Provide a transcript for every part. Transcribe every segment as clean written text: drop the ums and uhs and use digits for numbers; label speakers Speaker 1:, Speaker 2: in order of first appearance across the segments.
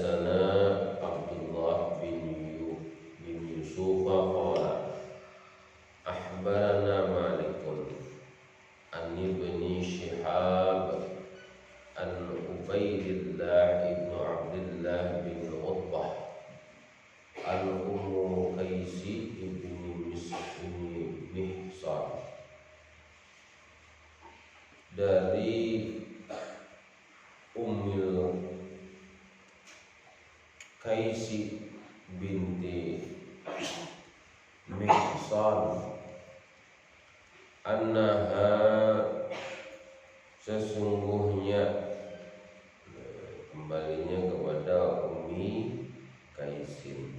Speaker 1: Haddatsana Abdullah bin Yusuf qala akhbarana Malikun an ibni Shihab an Ubaidillah ibn Abdullah bin Utbah an Ummu Qaisi ibni Mihsan dari Ummul Qaisi binti Mihsan annaha sesungguhnya kembalinya kepada Ummi Qaisin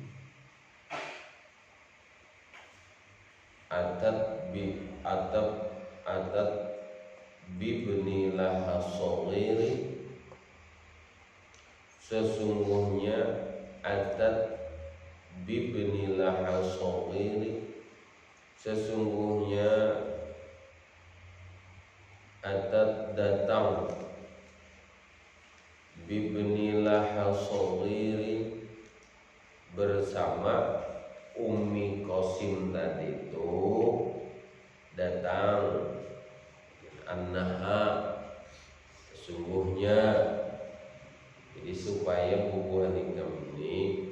Speaker 1: atat bibni laha shaghiri sesungguhnya atat bibni laha shaghiri sesungguhnya atat datang bibni laha shaghiri bersama Ummi Qasim tadi itu datang annaha sesungguhnya. Jadi supaya bubuhan ikam ini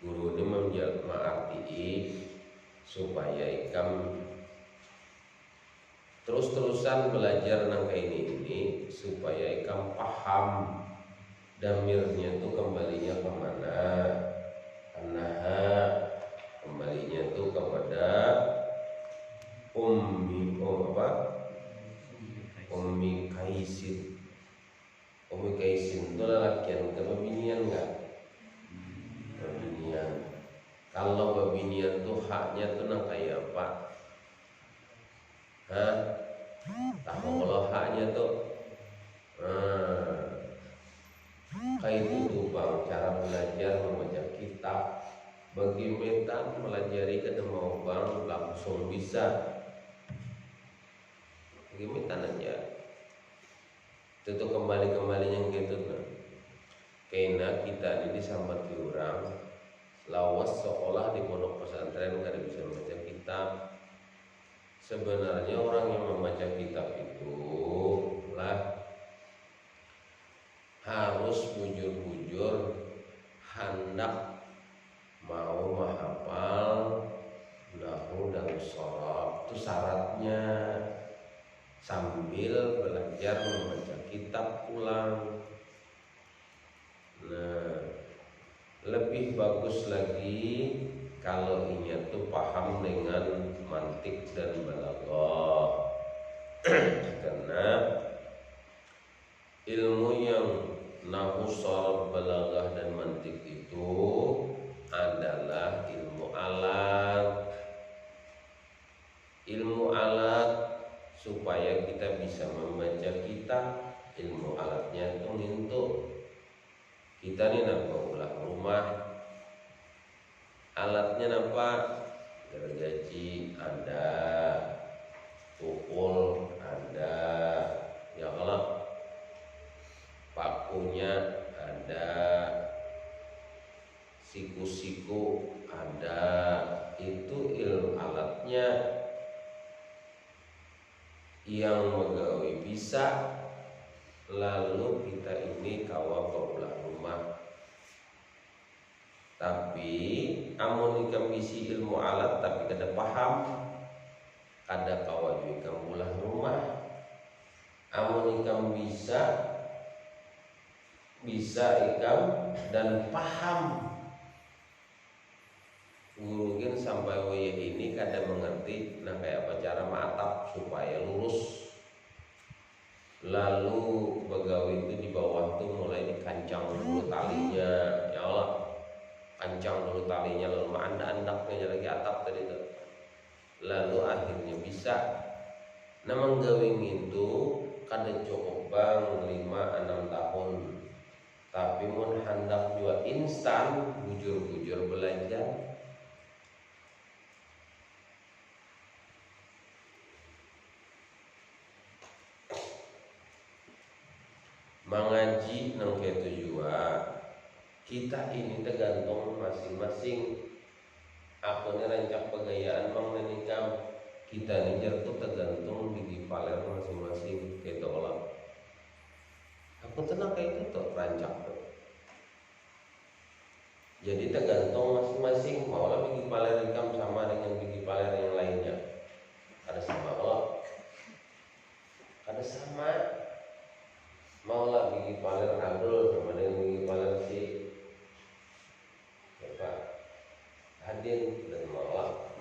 Speaker 1: guru ini mengerti supaya ikam terus-terusan belajar nangka ini supaya ikam paham damirnya itu kembalinya kemana. Annaha kembalinya itu kepada Ummi Qaisin. Ummi Qaisin itu lelakian ke babinian enggak? Babinian. Kalau babinian tuh haknya tuh nang kayak apa? Hah? Tahu kalau haknya tuh kayak itu tuh bang, cara belajar membaca kitab. Bagi metan melajari ke mau bang langsung bisa. Bagi metan aja. Itu tuh kembali-kembalinya gitu nah. Karena kita ini sambat orang lawas sekolah di pondok pesantren kada bisa membaca kitab. Sebenarnya orang yang membaca kitab itu lah harus bujur-bujur hendak mau menghafal nahwu dan shorof, itu syaratnya sambil belajar membaca kitab ulang. Nah, lebih bagus lagi kalau ini tuh paham dengan mantik dan balaghah. Karena ilmu yang nahwu, shorof, balaghah dan mantik itu adalah ilmu alat. Ilmu alat supaya kita bisa membaca kitab. Ilmu alatnya itu ngintuk kita nih nampak ulah rumah. Alatnya nampak gergaji ada, pukul ada, ya Allah, pakunya ada, siku-siku ada. Itu ilmu alatnya. Yang megawi bisa, lalu kita ini kawa kaulah rumah. Tapi amun ikam bisi ilmu alat tapi kada paham, kada kawa juga ikam ulah rumah. Amun ikam bisa ikam dan paham. Guru kan sampai waya ini kada mengerti nah kayak apa cara matap supaya lurus. Lalu begawi itu di bawah tuh mulai dikancang dulu talinya, ya Allah, kancang dulu talinya, lalu anda-andaknya lagi atap tadi itu. Lalu akhirnya bisa. Nah menggawing itu kada cukup bang 5-6 tahun. Tapi mun hendak juga instan bujur-bujur belajar. Mengaji nang ketu jua Kita ini tergantung masing-masing. Aku ini rancak pegayaan mang nikam. Kita ini jatuh tergantung di valer masing-masing. Gitu olah. Aku tenang kayak itu rancak tuh. Jadi tergantung masing-masing. Maulah bikin valer nikam sama dengan bikin valer yang lainnya. Ada sama olah. Ada sama. Maulah bikin valer Abdul sama dengan bikin valer si Hadin dan maulah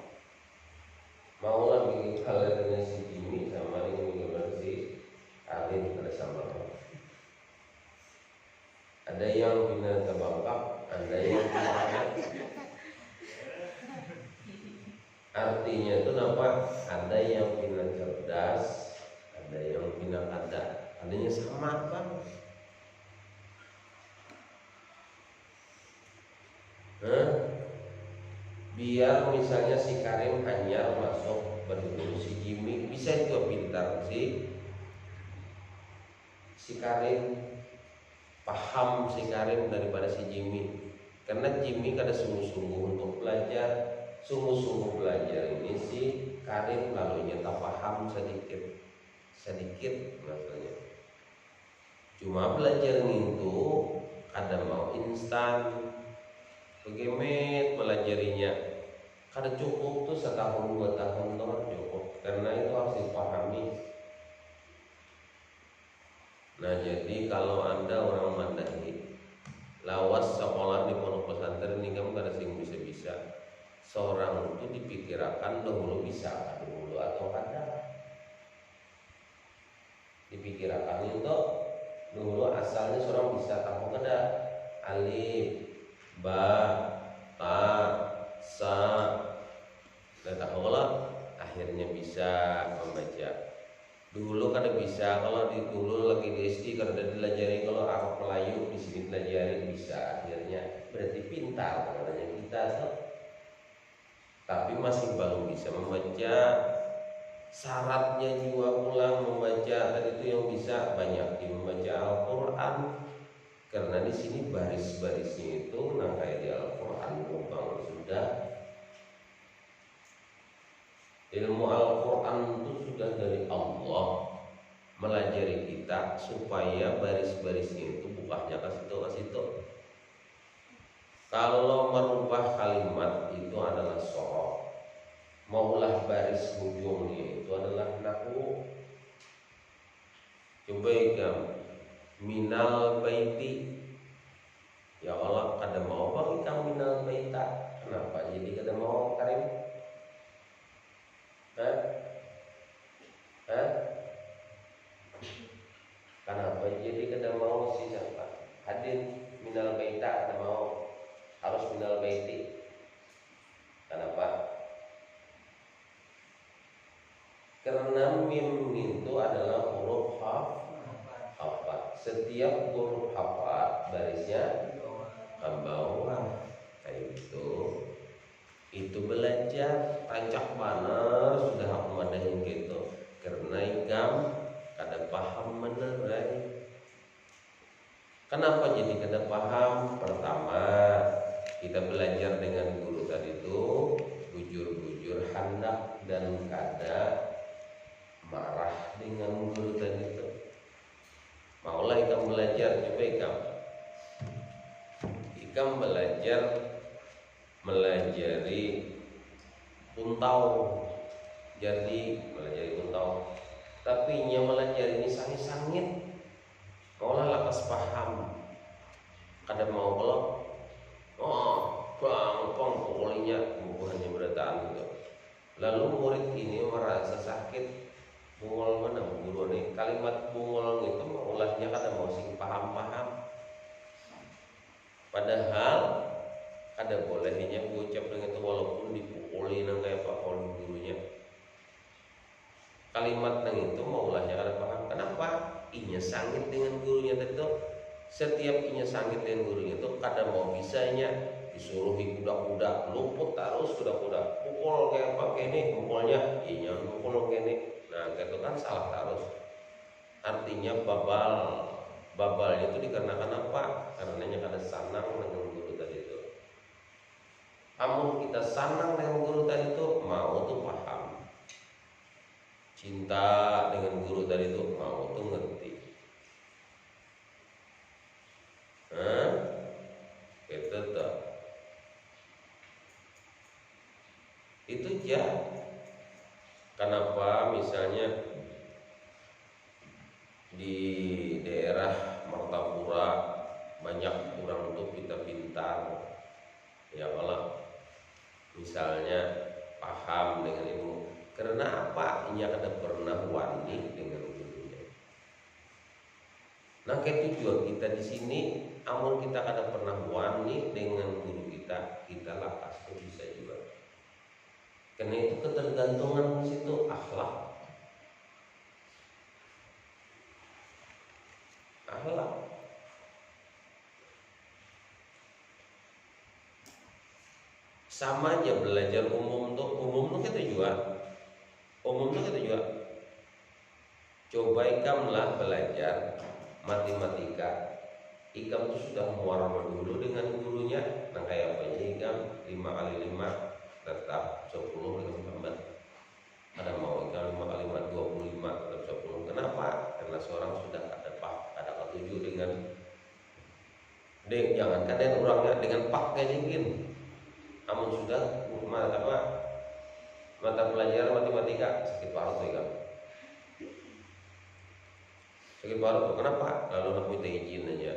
Speaker 1: bikin valer dengan si Jimmy sama dengan bikin valer si Adin, ada sama. Ada yang bina terbangkap, ada yang bina. Artinya itu apa? Ada yang bina cerdas, ada yang bina kada. Adanya sama kan? Biar misalnya si Karim hanya masuk berguru si Jimmy, bisa itu pintar si Karim, paham si Karim daripada si Jimmy. Karena Jimmy kada sungguh-sungguh untuk belajar, sungguh-sungguh belajar ini si Karim lalunya tak paham sedikit maksudnya. Cuma belajar itu kada mau instan. Bagaimana pelajarinya? Kada cukup tuh 1-2 tahun doang cukup, karena itu harus dipahami. Nah jadi kalau Anda orang mandiri lawas sekolah di pondok pesantren ini kamu kada sing bisa. Seorang itu dipikirkan dahulu bisa dulu atau kada. Dipikirkan itu dulu asalnya seorang bisa tahu kada alif, ba, ta, sa, dan tahulah akhirnya bisa membaca. Dulu kan bisa, kalau dulu lagi di SD kalau udah dilajari, kalau Arab Melayu di sini dilajari bisa, akhirnya berarti pintar katanya kita tuh. Tapi masih belum bisa membaca. Syaratnya juga pulang membaca tadi itu yang bisa banyak membaca Al-Quran. Karena di sini baris-barisnya itu nah kayak di Al-Quran lubang sudah. Ilmu Al-Quran itu sudah dari Allah melajari kita supaya baris-barisnya itu bukannya ke situ. Kalau merubah kalimat itu adalah sorof. Maulah baris ujungnya itu adalah nahwu. Coba ikam minal baiti. Ya Allah kada mau bang ikam minal baita. Kenapa jadi kada mau Karim? Kenapa jadi kada mau si siapa? Hadin minal baita kada mau, harus minal baiti. Kenapa? Karena mim itu adalah huruf hafat. Setiap huruf hafat barisnya ke bawah kayak gitu. Itu belajar tancap benar sudah aku madahin gitu. Karena ikam kada paham menerai. Kenapa jadi kada paham? Pertama, kita belajar dengan guru tadi itu bujur-bujur hendak dan kada marah dengan guru tadi itu. Maulah ikam belajar, coba ikam belajar melajari puntau. Jadi melajari puntau, tapi nya melajari ini sangit-sangit. Maulah lakas paham. Kada mau kalau gampang pokoknya bukannya berataan gitu. Lalu murid ini merasa sakit. Bungol mana guru nih? Kalimat bungol itu maulahnya kada mau sing paham-paham. Padahal kada bolehnya ucap dengan itu walaupun dipukuli nang kayak pak oleh gurunya. Kalimat nang itu maulahnya kada paham. Kenapa? Inya sangit dengan gurunya tadi itu. Setiap inya sangit dengan gurunya itu kada mau bisanya disuruh kuda-kuda luput terus kuda-kuda pukul kayak apa ini pukulnya inya pukul kayak ini. Nah itu kan salah terus. Artinya babalnya itu dikarenakan apa? Karenanya kada sanang dengan senang dengan guru tadi tuh mau tuh paham, cinta dengan guru tadi tuh mau tuh ngerti. Itu tuh itu ya. Kenapa misalnya di daerah Martapura banyak orang tuh pintar-pintar, ya Allah, misalnya paham dengan ilmu. Karena apa? Ia kada pernah wani dengan gurunya. Nah, kayak tujuan kita di sini, amun kita kada pernah wani dengan guru kita, kita lakas tuh bisa juga. Karena itu ketergantungan di situ akhlak. Sama aja belajar umum tuh kita juga. Coba ikamlah belajar matematika. Ikam tuh sudah muarama dulu dengan gurunya. Nah kayak apa aja ikam 5 kali 5 tetap 10 dengan Muhammad. Ada mau ikam 5 kali 5 25 tetap 10. Kenapa? Karena seorang sudah ada ketujuh dengan jangan kalian orangnya dengan pak kayak dingin. Namun sudah mata pelajaran matematika sakit parah tuh ikam. Sakit parah tuh. Kenapa? Lalu nak minta izin aja.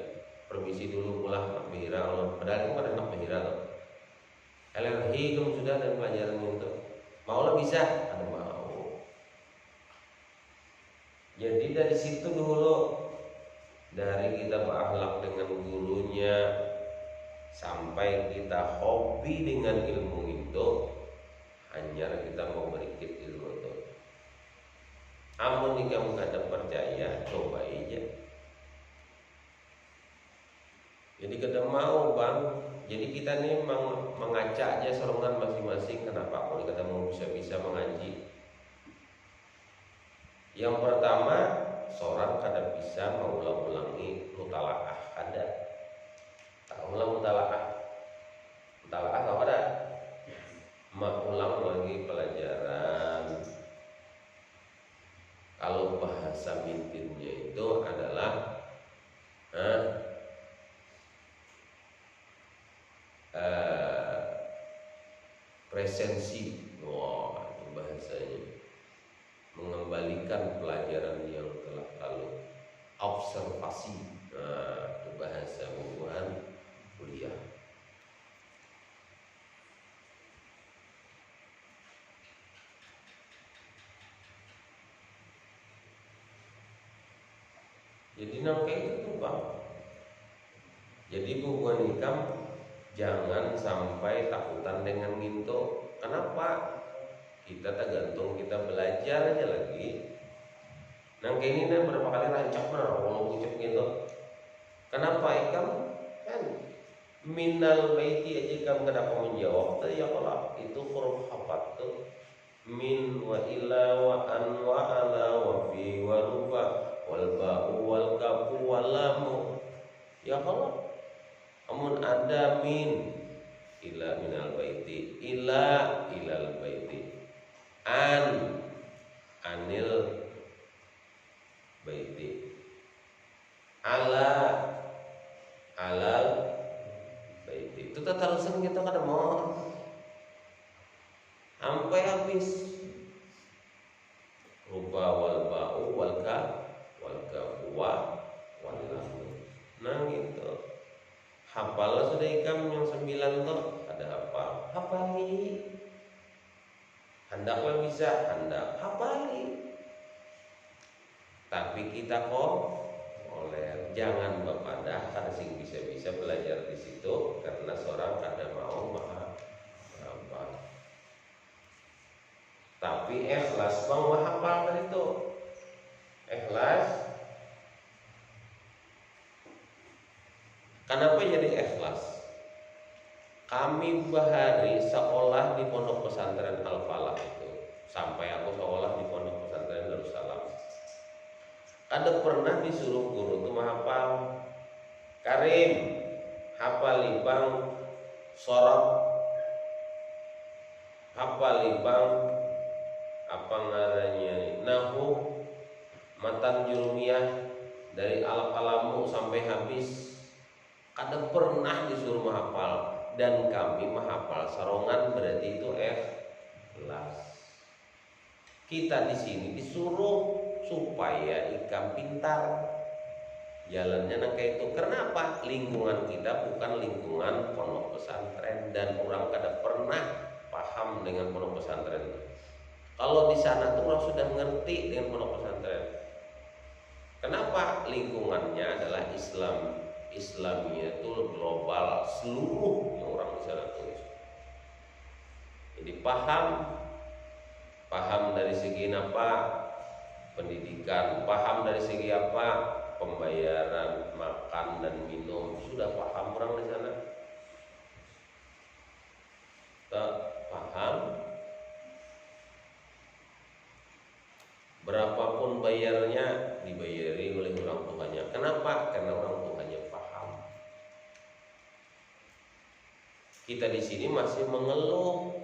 Speaker 1: Permisi dulu pulang nak behira. Padahal itu kan nak behira tuh. LRH kamu sudah dan pelajaran itu. Mau lah bisa, ada mau. Jadi dari situ dulu, dari kita berakhlak dengan gurunya sampai kita hobi dengan ilmu itu, hanya kita mau berikut ilmu itu. Amun kamu kada percaya, coba aja. Jadi kada mau bang. Jadi kita nih mengacak aja sorongan masing-masing. Kenapa kalau kita mau bisa mengaji? Yang pertama, seorang kada bisa mengulang-ulangi mutalaah. Kada. Tak ulang mutalaah. Mutalaah tahu kada? Mengulang lagi pelajaran. Kalau bahasa mintinnya itu adalah presensi. Wah, itu bahasanya. Mengembalikan pelajaran yang telah lalu. Observasi. Nah, itu bahasa bukuan kuliah. Jadi nangka itu tuh bang. Jadi bukuan ikam jangan sampai takutan dengan nginto. Kenapa? Kita tergantung kita belajar aja lagi. Nangka ini nih berapa kali rancak benar kalau ucap gitu. Kenapa ikam kan minal baiti aja kamu kada menjawab tadi ya kalau itu huruf hafat tuh min wa ila wa an wa ala wa fi wa rufa wal ba'u wal kafu wal lamu. Ya kalau amun ada min ila minal baiti, ila ilal baiti, anil baiti, alal baiti. Itu terusan kita kada mau sampai habis. Rupa wal ba'u wal kafu wal lamu. Nah gitu. Hafal sudah ikam yang 9 tuh ada hafal. Hafali. Handaklah bisa, hendak hafali. Tapi kita kok oleh jangan bepadah kada sing bisa belajar di situ karena seorang kada mau menghafal. Tapi ikhlas bang menghafal kan itu. Ikhlas. Kenapa jadi ikhlas? Kami bahari sekolah di pondok pesantren Al-Falah itu. Sampai aku sekolah di pondok pesantren Darussalam. Ada pernah disuruh guru itu menghafal. Karim, hafal bang sorot hafal ibang apa ngarannya nahu matan jurumiyah dari al-qalamu sampai habis, kada pernah disuruh menghafal. Dan kami menghafal sarongan berarti itu ikhlas. Kita di sini disuruh supaya ikam pintar. Jalannya kayak itu. Kenapa? Lingkungan kita bukan lingkungan pondok pesantren dan orang kada pernah paham dengan pondok pesantren. Kalau di sana tuh orang sudah ngerti dengan pondok pesantren. Kenapa? Lingkungannya adalah Islam. Islamnya itu global, seluruh orang di sana tuh. Jadi paham dari segi apa? Pendidikan, paham dari segi apa? Pembayaran makan dan minum, sudah paham orang di sana. Tak paham. Berapapun bayarnya dibayari oleh orang tuanya. Kenapa? Karena orang tuanya paham. Kita di sini masih mengeluh.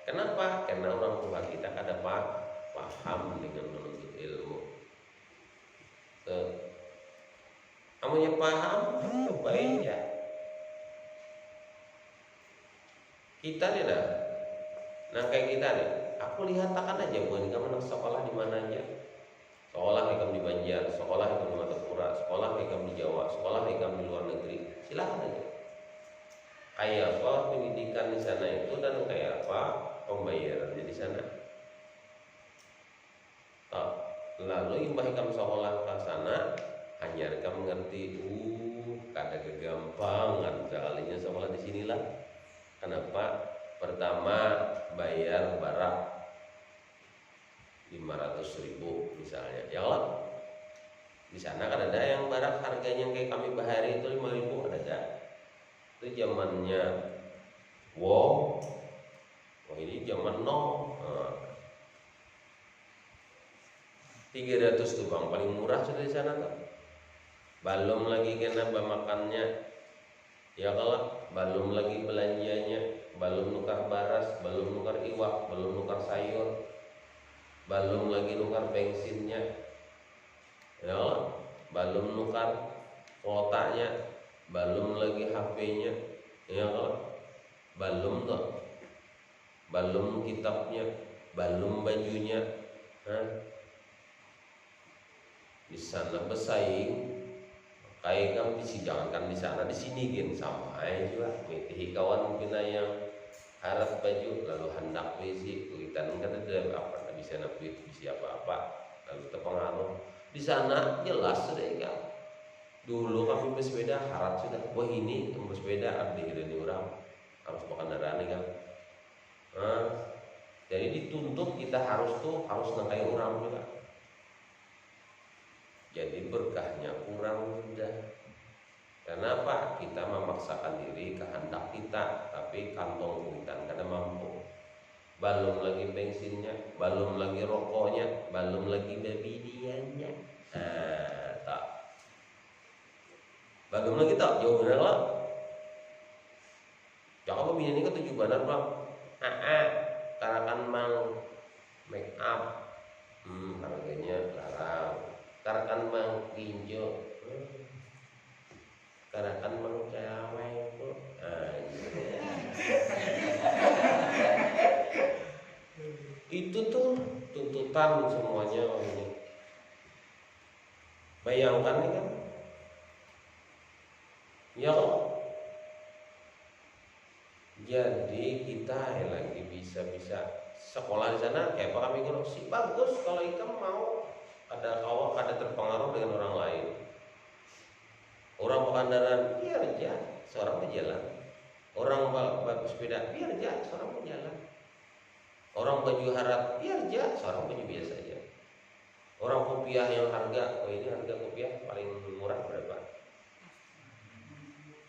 Speaker 1: Kenapa? Karena orang tua kita kada paham dengan menuntut ilmu. Namanya paham, cobain ya. Kita nih nah kayak kita nih. Aku lihat akan aja buat kamu nak sekolah di mana aja. Sekolah kamu di Banjar, sekolah kamu di Matapura, sekolah kamu di Jawa, sekolah kamu di luar negeri. Silakan aja. Kayak apa pendidikan di sana itu dan kayak apa pembayarannya di sana. Lalu imbah kamu sekolah ke sana, hanya kamu ngerti, kada kegampangan kalinya sekolah di sinilah. Kenapa? Pertama bayar barak 500.000 misalnya, ya Allah. Di sana kan ada yang barak harganya kayak kami bahari itu 5.000 ada. Itu zamannya wow, ini zaman no. 300 tuh bang, paling murah sudah di sana tuh. Belum lagi kena makannya, ya kalau belum lagi belanjanya, belum nukar baras, belum nukar iwak, belum nukar sayur, belum lagi nukar bensinnya, ya belum nukar kuotanya, belum lagi HP-nya, ya kalau belum tuh, belum kitabnya, belum bajunya, di sana bersaing. Kayak kamu jangankan di sana, di sini gin sama aja juga. Mitihi kawan mungkin yang harap baju lalu hendak besi kuitan kan ada apa nggak bisa nabi bisa apa lalu terpengaruh. Di sana jelas sudah kan. Dulu kami bersepeda harap sudah. Wah ini bersepeda abdi dari orang harus makan darah nih kan. Jadi dituntut kita harus nangkai orang juga. Jadi berkahnya kurang mudah. Kenapa? Kita memaksakan diri kehendak kita, tapi kantong kita kada mampu. Belum lagi bensinnya, belum lagi rokoknya, belum lagi babiniannya. Tak. Belum lagi tak jauh benar lah. Jangan babinian ini ketujuh benar bang. Karakan mang make up, harganya larang. Karakan mang ginjo, karakan mang cewek kok. Itu tuh tuntutan semuanya ini. Bayangkan nih kan, ya kok. Jadi kita lagi bisa sekolah di sana kayak apa kami kalau sih bagus kalau ikam mau. Ada terpengaruh dengan orang lain. Orang Pakandaran biar aja seorang berjalan. Orang bersepeda biar aja seorang berjalan. Orang baju harat biar aja seorang baju biasa aja. Orang kopiah yang harga, ini harga kopiah paling murah berapa?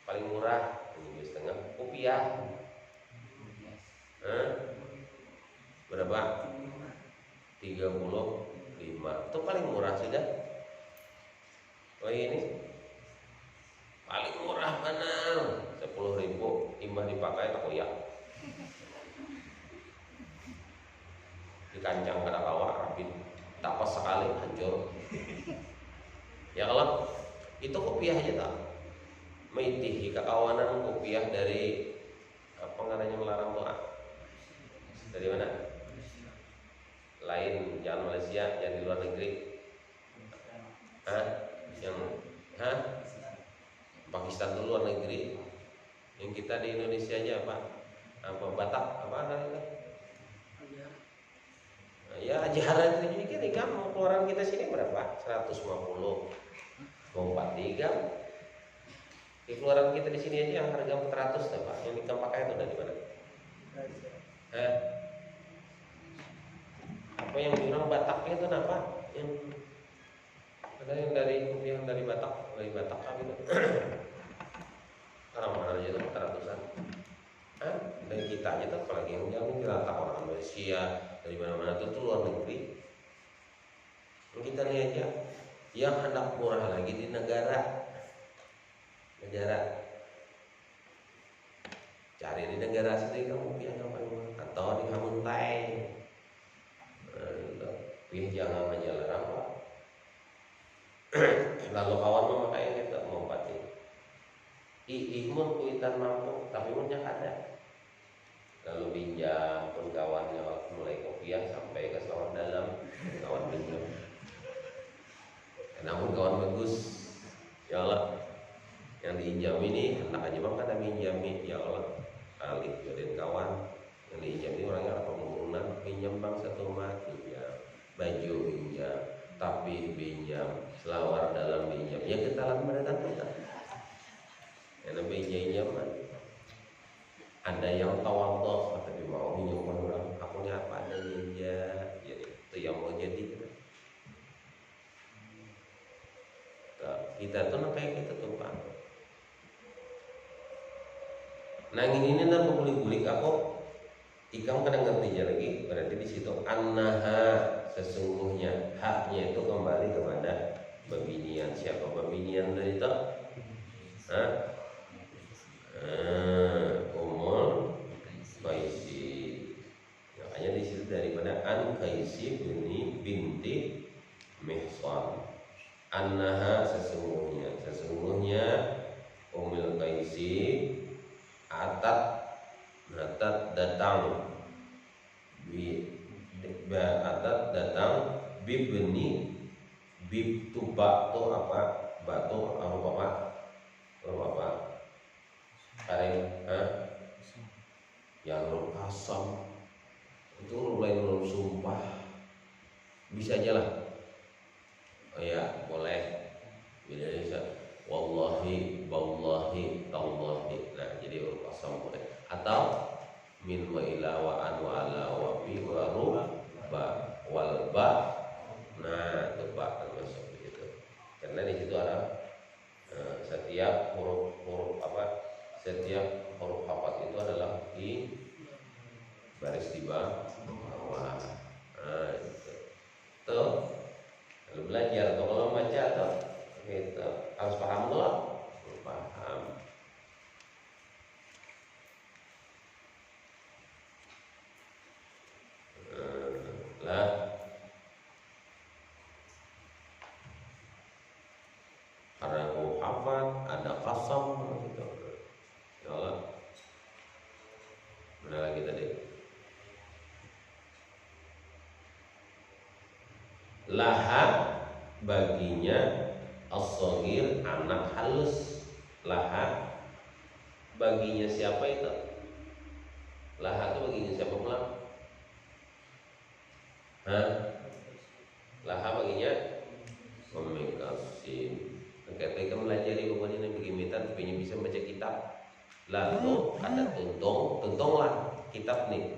Speaker 1: Paling murah ini setengah kopiah. Berapa? 35 itu paling murah sudah. Oh ini paling murah mana? 10.000 imbah dipakai tak kuliah. dikancang kada kawa rapid tapas sekali hancur. Ya kalau itu kopiah aja tak maitihi kekawanan kopiah dari apa namanya melarang doa dari mana lain, jangan Malaysia, jangan di luar negeri. Yang Pakistan itu luar negeri. Yang kita di Indonesia aja apa Batak apa namanya? Ya jaharan itu juga nih kan keluaran kita sini berapa? 150 mau 43. Di keluaran kita di sini aja yang harga 400 tuh Pak. Yang ikan pakai itu dari mana? Apa yang dibilang Bataknya itu apa? Yang ada yang dari kopiah dari Batak kan gitu. Orang mana aja tuh 400-an. Dari kita aja tuh apalagi yang jauh kita tak orang Malaysia dari mana-mana tuh luar negeri. Kita lihat aja yang hendak murah lagi di negara cari di negara sendiri kamu kopiah yang paling murah atau di Hamuntai. Pilih jangan aja larang Pak. Lalu kawan mau pakai kita mau pati. Imun kuitan mampu tapi munnya ada. Lalu pinjam pun kawannya mulai kopiah sampai ke sawah dalam kawan pinjam. Namun kawan bagus, ya Allah. Yang diinjam ini hendak aja bang kata minjami, ya Allah. Kali jodohin kawan yang diinjam ini orangnya apa pembangunan pinjam bang satu mat pinjam, baju pinjam, tapi pinjam, selawar dalam pinjam. Ya kita lakukan pada kita. Yang namanya pinjaman. Ada yang tawadhu tapi mau pinjam orang, aku nya apa ada ninja, jadi itu yang mau jadi gitu. Kita tuh kayak gitu tuh Pak. Nah ini ndak gulik-gulik aku ikam kadang ngerti aja lagi berarti di situ annaha sesungguhnya haknya itu kembali kepada babinian. Siapa babinian dari itu? Umul Qaisi. Makanya di situ daripada An Qaisi binti Mihsan. Annaha sesungguhnya Umul Qaisi atat datang bibni bib tu bak tu apa batu apa kareng yang kasam itu lain sumpah bisa aja lah. Oh ya boleh bila bisa wallahi tallahi. Nah jadi huruf qasam boleh atau min wa ila wa an wa ala wa bi wa ru ba wal ba. Nah itu ba termasuk begitu karena di situ ada setiap huruf setiap huruf hafat itu adalah di baris di bawah. Nah itu tuh lalu belajar atau kalau baca atau gitu harus paham loh, paham. Lah karena aku hafal ada kasam gitu. Ya Allah. Mana lagi tadi? Laha baginya as-shaghir anak halus. Laha baginya siapa itu? Laha itu baginya siapa pula? Laha baginya Ummi Qasim. Ketika melajari buku ini begimitan supaya bisa baca kitab. Lalu ada tuntunglah kitab nih.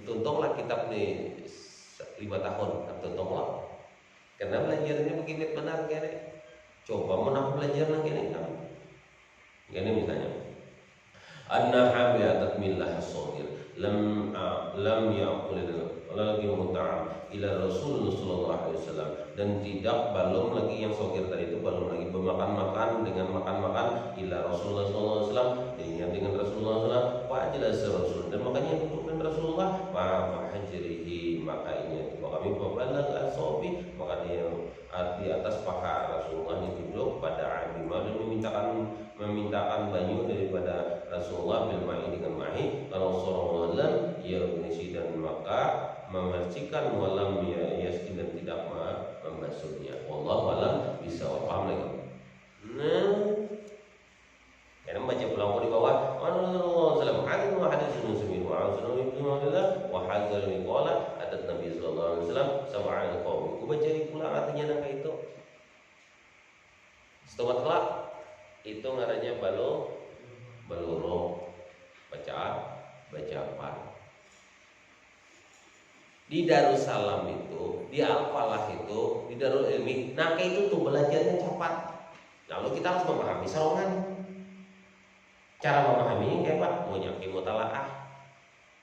Speaker 1: Tuntunglah kitab nih 5 tahun, tuntunglah. Karena belajarnya begini benar kan? Coba menang belajar lagi nih kamu. Ini misalnya annaha bi'atat millah as-shaghir lam ya'qul lagi muta'am ila Rasulullah sallallahu alaihi wasallam dan belum lagi yang shaghir tadi itu belum lagi bermakan-makan dengan makan-makan ila Rasulullah sallallahu alaihi wasallam dengan Rasulullah sallallahu alaihi wasallam jelas Rasul, dan makanya duduk dengan Rasulullah mahajrihi, makanya kami pabalag asobi, maka dia di atas paha Rasulullah duduk pada abimah dan memintakan banyu daripada Rasulullah bil ma'i dengan ma'i. Kalau seorang walam ia mengisi dan maka memercikan walam ya yaskin dan tidak membasuhnya. Wallahu alam bisa paham lagi. Nah, karena baca pulang di bawah. Allah salam hadis wa hadis muslimin wa azza ibnu Abdullah wa hadzal qala atat Nabi sallallahu alaihi wasallam sab'al qaum. Ku baca pula artinya nang itu. Setelah kelak itu ngarannya baluro baca apa. Di Darussalam itu, di Al-Falah itu, di Darul Ilmi, nah kayak itu tuh belajarnya cepat. Lalu kita harus memahami sarongan. Cara memahaminya kayak apa? Munyaki mutalaah.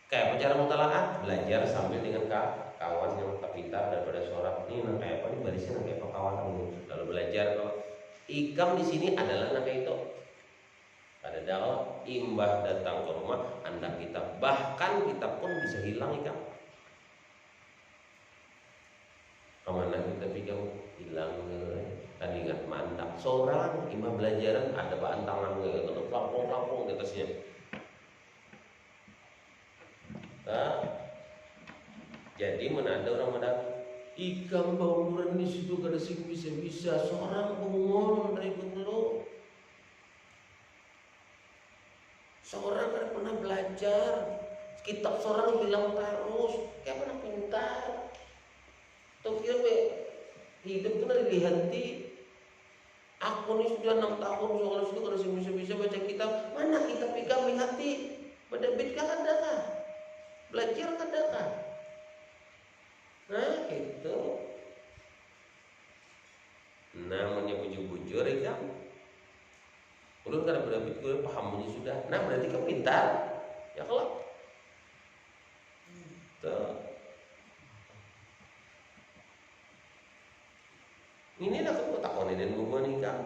Speaker 1: Kayak apa cara mutalaah? Belajar sambil dengan kawan yang terpintar daripada suara. Ini nah kayak apa? Ini barisnya nah kayak apa kawan ini. Lalu belajar kalau ikam di sini adalah nah kayak itu. Ada dakwah imbah datang ke rumah, Anda kita bahkan kita pun bisa hilang ikam. Kemana kita pikir hilang tadi ingat mantap seorang imam belajaran ada bahan tangan kalau pelampung di atasnya. Nah, jadi mana ada orang mendak ikam bangunan di situ kada sih bisa seorang bengong dari dulu. Seorang kada pernah belajar kitab, seorang bilang terus kayak pernah pintar. Tuh kira hidup itu dari hati. Aku nih sudah 6 tahun soal itu kalau bisa baca kitab. Mana kitab ikam di hati? Berdebit kan ada kah? Belajar kan ada kah? Nah gitu. Namanya bujur-bujur ikam. Ulun kada berdebit gue paham sudah. Nah berarti kamu pintar. Ya kalau tuh. Ini nak aku takoni dan buku nikah.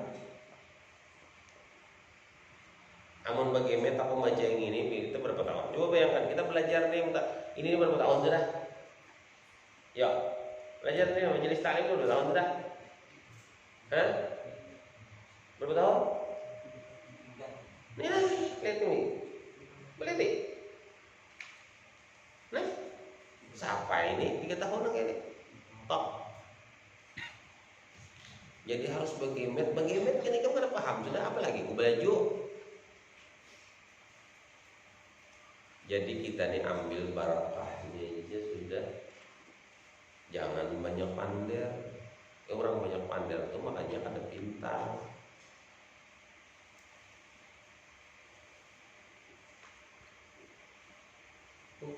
Speaker 1: Amun bagaimana aku baca yang ini itu berapa tahun? Coba bayangkan kita belajar nih ini berapa tahun sudah? Ya, belajar nih majelis taklim berapa tahun sudah? Hah? Berapa tahun? Nih, lihat ini, lihat nih. Nah, siapa ini? 3 tahun lagi ini. Top. Jadi harus bagaimana kan kamu kan paham sudah apa lagi ku belajar. Jadi kita nih ambil barakahnya aja sudah. Jangan banyak pander. Orang banyak pander itu makanya kada pintar.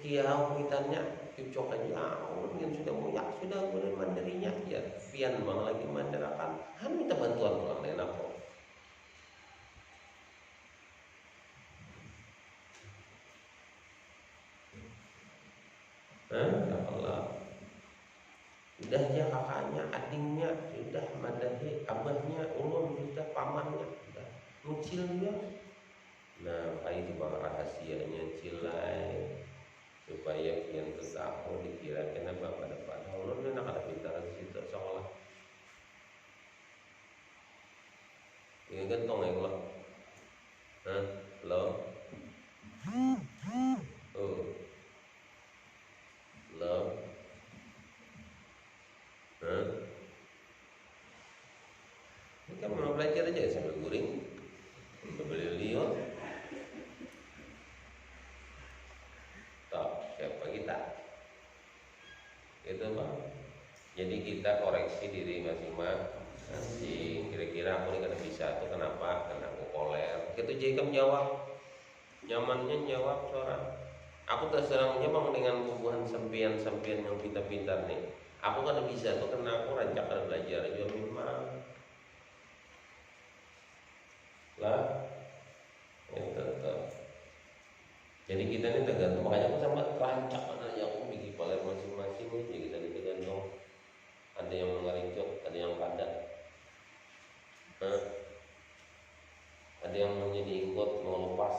Speaker 1: Kiau kitanya cocok aja yang sudah muyak sudah kemudian mandirinya ya pian bang lagi mandirakan minta bantuan pulang dengan aku. Allah udah aja kakaknya adingnya sudah madahi abahnya ulun sudah pamannya sudah mucilnya. Nah itu bang rahasianya cilai supaya kian tertahu dikira kenapa pada ulun ni nak ada pintar di situ sekolah. Ini gentong ya kalau, lo, lo, ini kan mau belajar aja sambil guring, beli liur. Siapa kita? Itu bang. Jadi kita koreksi diri masing-masing. Kira-kira aku ini kada bisa tuh kenapa? Karena aku koler. Gitu Jacob jawab. Nyamannya jawab seorang. Aku terserangnya bang dengan bubuhan sempian yang pintar-pintar nih. Aku kada bisa tuh karena aku rancak kada belajar aja memang. Lah, itu tuh. Jadi kita ini tergantung, makanya aku sama rancak aja aku bikin pola masing-masing. Jadi kita ini tergantung. Ada yang mengerincot, ada yang padat. Ada yang menjadi ikut mau lepas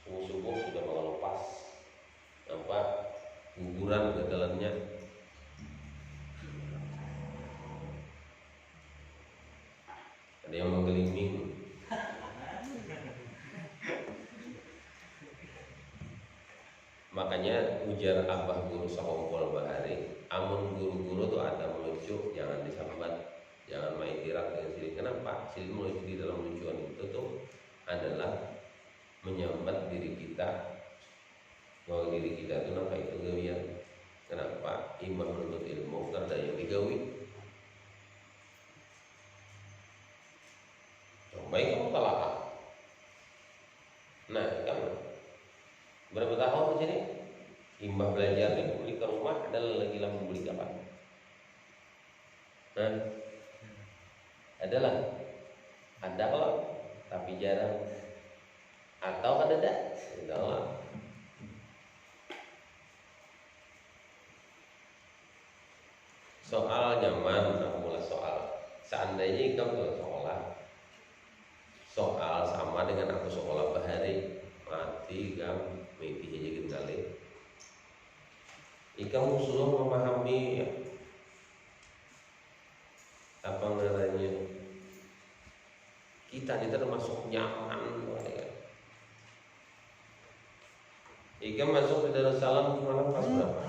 Speaker 1: subuh-subuh sudah mau lepas. guguran ke dalamnya. Ada yang menggelinding. Makanya ujar abah guru sakompol bahari, amun guru-guru tuh ada melucu, jangan disambat, jangan main tirak dengan sirik. Kenapa? Sirik melucu di dalam lucuan itu tuh adalah menyambat diri kita, bahwa diri kita itu nampak itu gawian. Kenapa? Imam menuntut ilmu karena ada yang digawi. Coba kamu kalah. Nah, kamu berapa tahun di sini? Imbah belajar di beli ke rumah adalah lagi lampu beli kapan? Nah, adalah ada kalau tapi jarang. Atau ada tak? Adalah. Soal nyaman, aku mulai soal. Seandainya kamu sekolah, soal sama dengan aku sekolah bahari, mati kamu mimpi aja gendali. Kamu sudah memahami apa namanya? Kita ini termasuk nyaman, ya. Ika masuk di Darussalam gimana kelas berapa?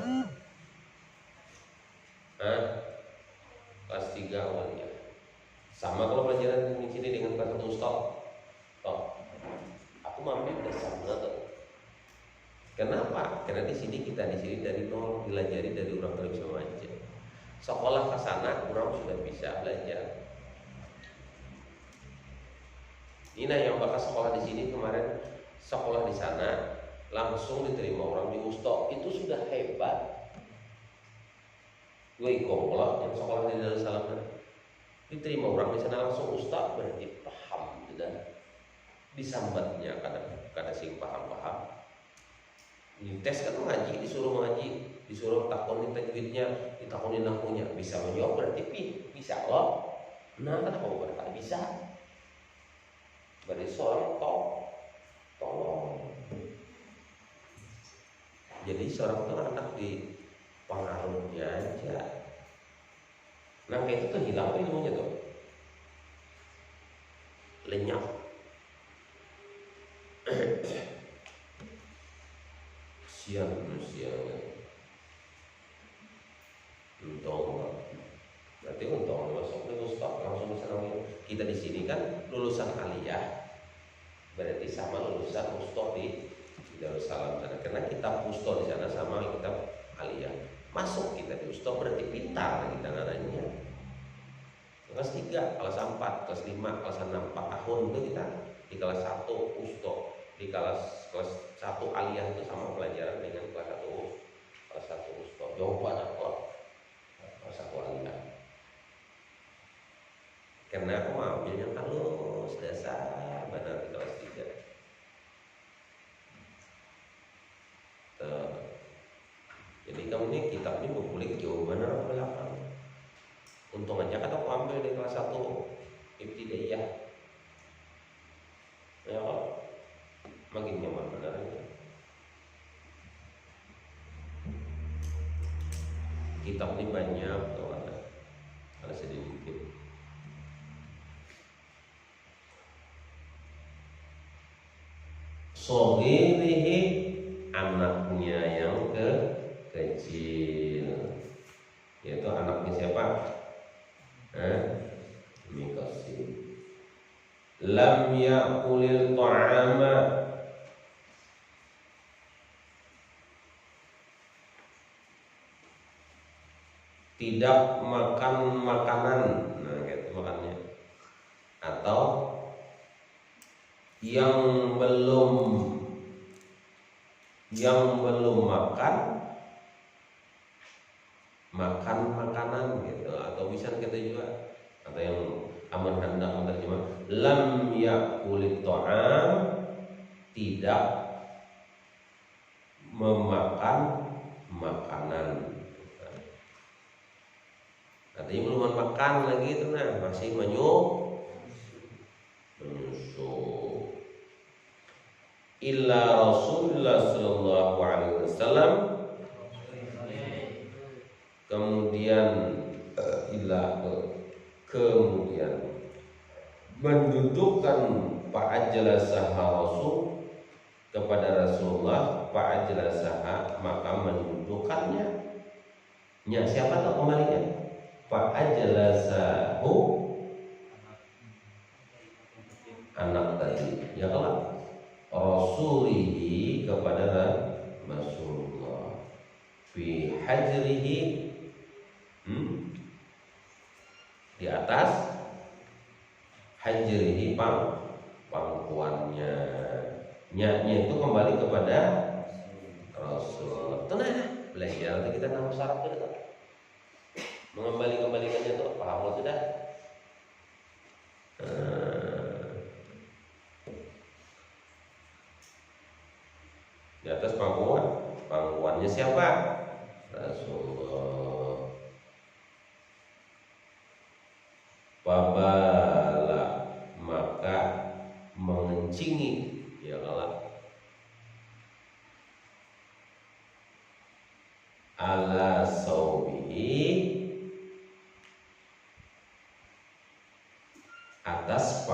Speaker 1: Kelas 3 awalnya. Sama kalau pelajaran di sini dengan kelas 1 stop. Aku mampu udah sama tuh. Kenapa? Karena di sini dari nol, dilajari dari orang yang bisa baca. Sekolah ke sana orang sudah bisa belajar. Ini yang bakal sekolah di sini kemarin, sekolah di sana langsung diterima orang di Ustaz, itu sudah hebat. Gue ikhlas yang sekolah di Darussalam diterima orang di sana langsung Ustaz, berarti paham sudah. Disambatnya kada sing paham. Di tes kan ngaji, disuruh ngaji, disuruh takonin tajwidnya, ditakonin nahwunya, bisa menjawab berarti bisa loh. Nah, kenapa berkata bisa? Berarti seorang tolong. Jadi seorang itu anak di pengaruhnya aja. Nah kayak itu tuh hilang ilmunya tuh, lenyap. Siang. Untung, berarti untung masuk ke Ustaz langsung bisa nangis. Kita di sini kan lulusan aliyah, berarti sama lulusan Ustaz di Darussalam sana. Karena kita Ustaz di sana sama kita aliyah. Masuk kita di Ustaz berarti pintar kita nananya. Kelas 3, kelas 4, kelas 5, kelas 6, 4 tahun itu kita di kelas 1 Ustaz, di kelas 1 aliyah itu sama pelajaran dengan kelas 1 Ustaz. Jawaban apa? Kelas 1 aliyah. Karena aku mau ambilnya halus dasar benar di kelas 3. Jadi kamu ini kitab ini berkulik jawaban orang belakang. Untung aja kan aku ambil di kelas 1 ibtidaiyah. Ya, makin nyaman benar. Kitab ini banyak, kalau ada sedikit. Sohirihi, anaknya yang kecil, yaitu anaknya siapa? Mikasi. Lam ya'kulil ta'ama, tidak makan makanan. Nah gitu makannya. Atau yang belum makan makanan gitu. Atau bisa kita juga, atau yang Amr hendak menerjemah lam yakulit ta'am, tidak memakan makanan. Artinya belum makan lagi itu, nah masih menyusup. Illa Rasulullah sallallahu alaihi wasallam kemudian ilah kemudian mendudukkan fa'ajlasaha Rasul kepada Rasulullah, fa'ajlasaha maka mendudukkannya. Nya siapa tuh kembalinya? Fa'ajlasahu anak tadi ya kalau Rasulihi kepada Rasulullah fi hajrihi di atas hajrihi pangkuannya. Nya itu kembali kepada Rasulullah. Tenang, belajar nanti kita nama syarat itu mengembalikannya itu paham sudah. Di atas pangkuannya siapa? Rasulullah. Babala maka mengencingi ya Allah ala saubihi atas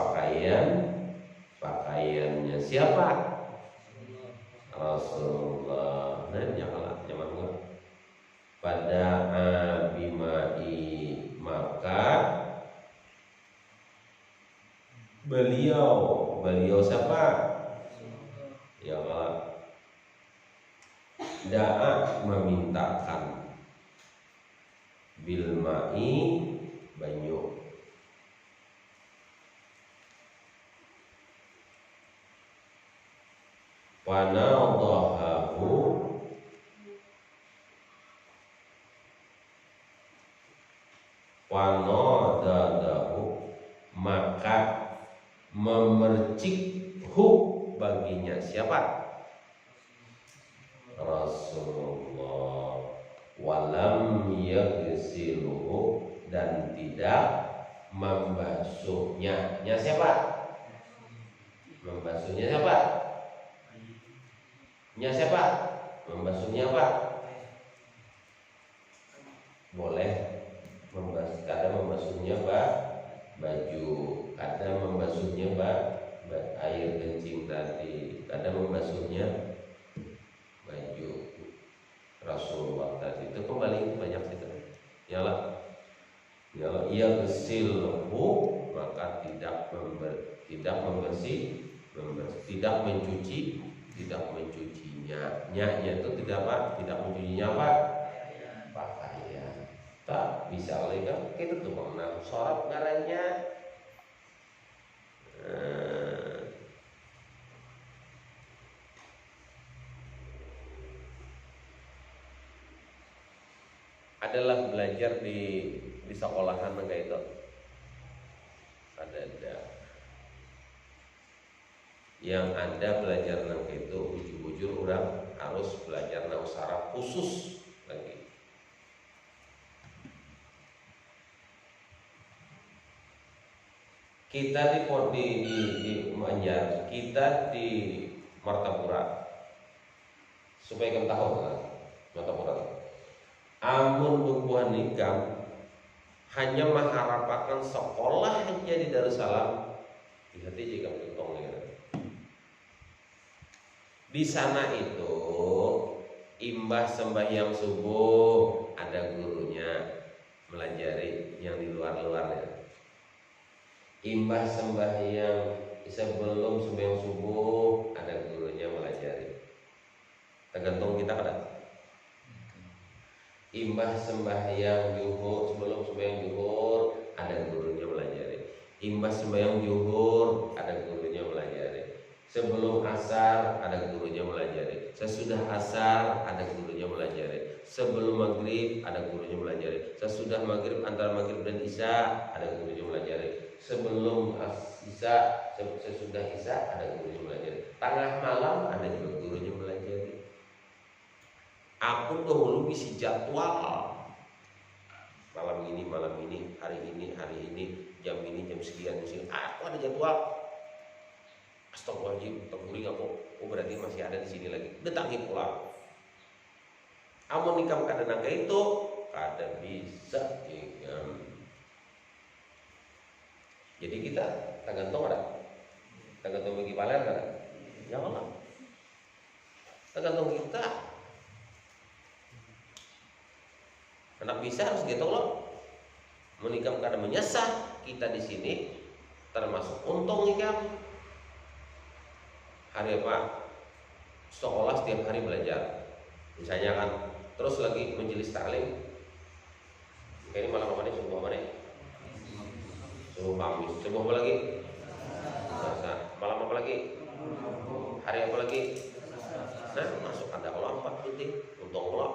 Speaker 1: pakaiannya siapa? Rasulullah. Nah, janganlah zaman gua. Pada abimai maka beliau siapa? Ya Allah. Da'a memintakan bilma'i banyu. Panadahahu maka memercik baginya siapa? Rasulullah. Walam yaghsiluhu dan tidak membasuhnya. Nya siapa? Membasuhnya siapa? Nya siapa? Membasuhnya apa? Boleh kadang membasuhnya baju, kadang membasuhnya air kencing tadi, kadang membasuhnya baju Rasulullah tadi. Itu kembali banyak situ. Yalah ia gesilhu maka tidak membersih, tidak mencucinya. Nya itu tidak apa? Tidak mencucinya apa? Pakaian. Tak bisa lagi kan kita tuh mengenal sorot ngarannya. Adalah belajar di sekolahan kayak itu. Ada yang ada belajar nang itu bujur-bujur orang harus belajar nang usara khusus lagi. Kita di Manyar, kita di Martapura, supaya kamu tahu kan, Martapura. Amun bubuhan nikam hanya mengharapkan sekolah aja di Darussalam, hati jika beruntung ya. Di sana itu imbah sembahyang subuh ada gurunya melajari yang di luar-luarnya. Imbah sembahyang sebelum sembahyang subuh ada gurunya melajari. Tergantung kita kada. Imbah sembahyang zuhur sebelum sembahyang zuhur ada gurunya melajari. Imbah sembahyang zuhur ada gurunya melajari. Sebelum asar ada gurunya melajari. Sesudah asar ada gurunya melajari. Sebelum maghrib ada gurunya melajari. Sesudah maghrib antara maghrib dan isya ada gurunya melajari. Sebelum isya sesudah isya ada gurunya melajari. Tengah malam ada juga gurunya melajari. Aku dahulu isi jadwal malam ini, hari ini, jam ini, jam sekian. Aku ada jadwal. Astagfirullahaladzim, terguling aku. Oh berarti masih ada di sini lagi. Datangi pula. Amun nikam kada nangka itu kada bisa ikam. Jadi kita tergantung bagi paler kan? Janganlah. Tergantung kita. Anak bisa harus gitu loh. Menikam kada menyesah kita di sini termasuk untung ikam. Hari apa? Sekolah setiap hari belajar. Misalnya kan terus lagi majelis taklim. Ini malam apa nih? Subuh apa nih? Subuh Kamis. Subuh apa lagi? Selasa. Malam apa lagi? Hari apa lagi? Nah, masuk ada kalau 4 penting. Untung lo.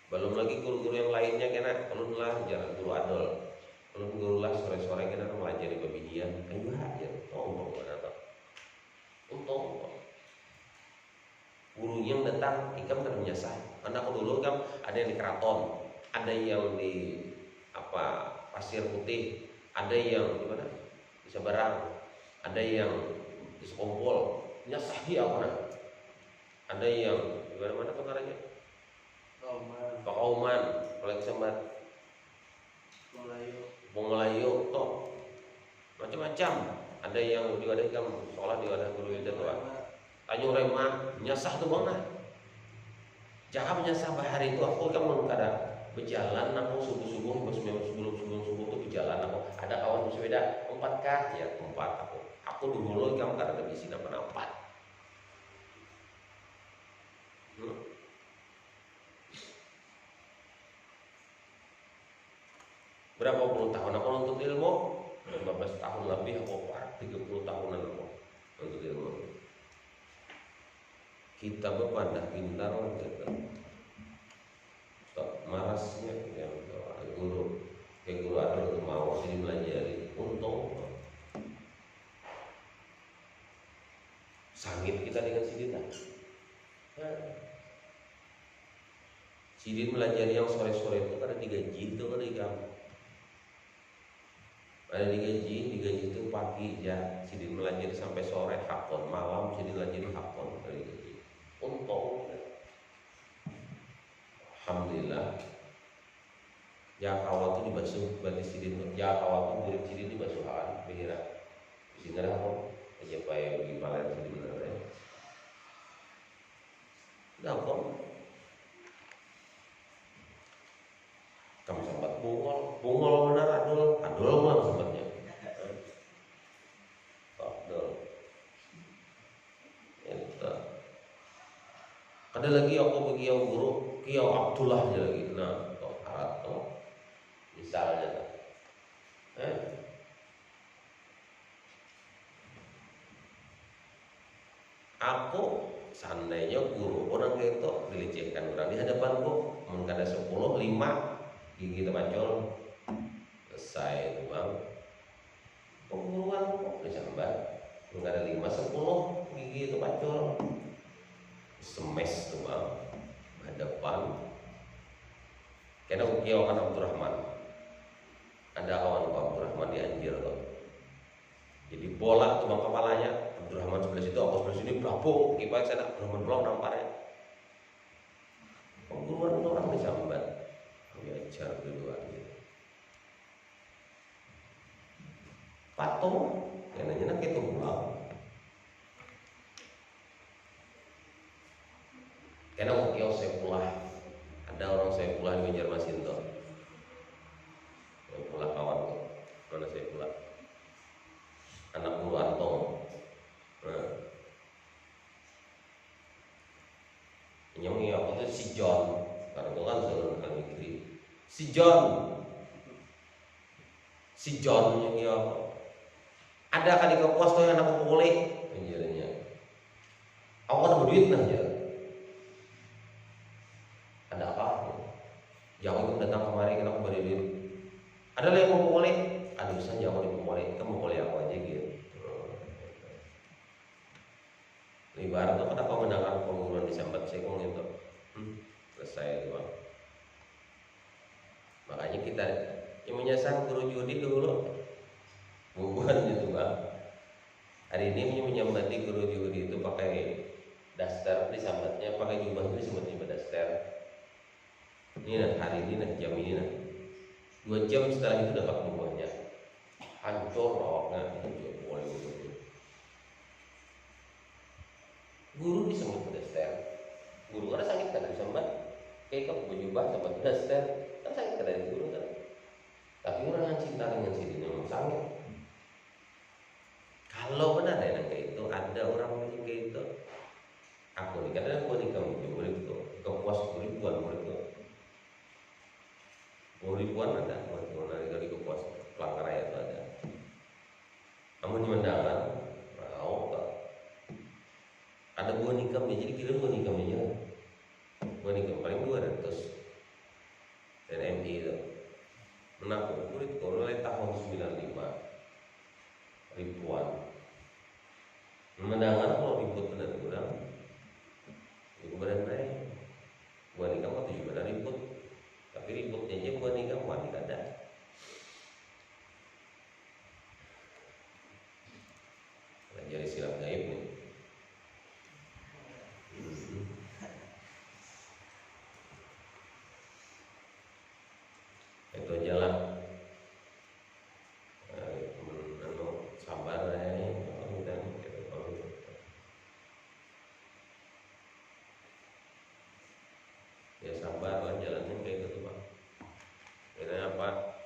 Speaker 1: Belum lagi guru-guru yang lainnya kena ulun lah jangan guru adol. Ulun guru lah sore-sore kena melajari babi dia. Ayo aja. Untung mana tuh? Untung. Gurunya yang datang ikam kada menyasar. Karena aku dulu kan ada yang di keraton, ada yang di Pasir Putih, ada yang di mana? Di Seberang, ada yang di Sekongkol. Nyasahi apa nah? Ada yang di mana tuh caranya? Pakauman, apalagi sambat Melayu, toh macam-macam. Ada yang di wadah ikam sekolah di wadah guru itu tuh. Tanjung Rema nyasah tuh bang nah. Jangan menyasah bahari itu aku kan mau kada berjalan aku subuh sebelum subuh tuh berjalan aku ada kawan bersepeda 4 ya 4 aku dulu kamu kada ada bisi apa 4. Berapa puluh tahun aku nuntut ilmu? 15 tahun lebih aku 30 tahunan aku nuntut ilmu. Kita berpandang pintar kita marasnya yang guru ada itu mau sini belajari untung sangit kita dengan sidin sidin belajari yang sore-sore itu ada digaji itu kan ada digaji itu pagi ya sidin belajari sampai sore hakon malam sidin belajari hakon dari gaji untung. Alhamdulillah. Ya kawat itu dibasuh berarti sidin. Ya kawat itu murid sidin dibasuhan pengira. Di sini ada apa? Aja payah bagi paler sidin bener ya. Udah kok. Kamu sempat bungol benar adul mah sempatnya. Adul. Itu. Ada lagi aku bagi yang guru Kiau Abdullah aja lagi. Nah, atau misalnya aku seandainya guru orang itu dilecehkan orang di hadapanku mungkin ada 10 5 gigi terpancol selesai itu bang pengguruan kok disambat mungkin ada 5 10 gigi terpancol semes tuh bang hadapan karena ukiau kan Abdurrahman ada kawan Abdurrahman di Anjir tuh jadi bola tuh bang kepalanya Abdurrahman sebelah situ aku sebelah sini berapung kipas saya Abdurrahman pulang nampaknya pengguruan itu orang disambat diajar dulu gitu patung karena itu pulang karena ukiau saya pulang ada orang saya pulang di Banjarmasin tuh saya pulang kawan mana saya pulang anak guru Antong ini apa tuh si John karena itu kan seorang kan mikri si John yang apa ada kan di kampus tuh yang anak kulit penjelasannya aku kan berduit aja ada apa jangan itu datang kemari kita aku beri duit ada yang mau pukuli aduh saya jangan dipukuli kamu pukuli aku aja gitu ibarat tuh kenapa mendengar pengguruan disambat sekong itu selesai doang makanya kita yang menyasar guru judi dulu bukan gitu bang hari ini menyambati guru judi itu pakai daster disambatnya pakai jubah itu disebutnya daster. Ini nah hari ini nah jam ini nah 2 jam setelah itu dapat buahnya hancur awaknya hancur boleh begitu. Guru disebut daster. Guru karena sakit kan disambat kayak kok berjubah sama daster kan sakit kan dari guru kan. Tapi orang yang cinta dengan si ini memang sangat. Kalau benar ya kayak itu ada orang yang kayak itu, aku nih kadang aku nih kamu murid itu, kepuas ribuan murid itu, ribuan ada, mana dari kepuas Palangkaraya itu ada. Kamu di mendangan, mau tak? Ada buah nikam ya, jadi kira buah nikam aja, buah nikam paling 200 dan MI itu. Menakut murid itu mulai tahun 95 ribuan. Mendangan kalau ribut benar kurang. Ibu badan mereka buah nikah mah 7 bulan ribut, tapi ributnya aja buah nikah mah tidak ada. Jadi silap gaib nih. Itu aja lah. Sabar ya sabar lah jalannya kayak gitu Pak. Ini apa?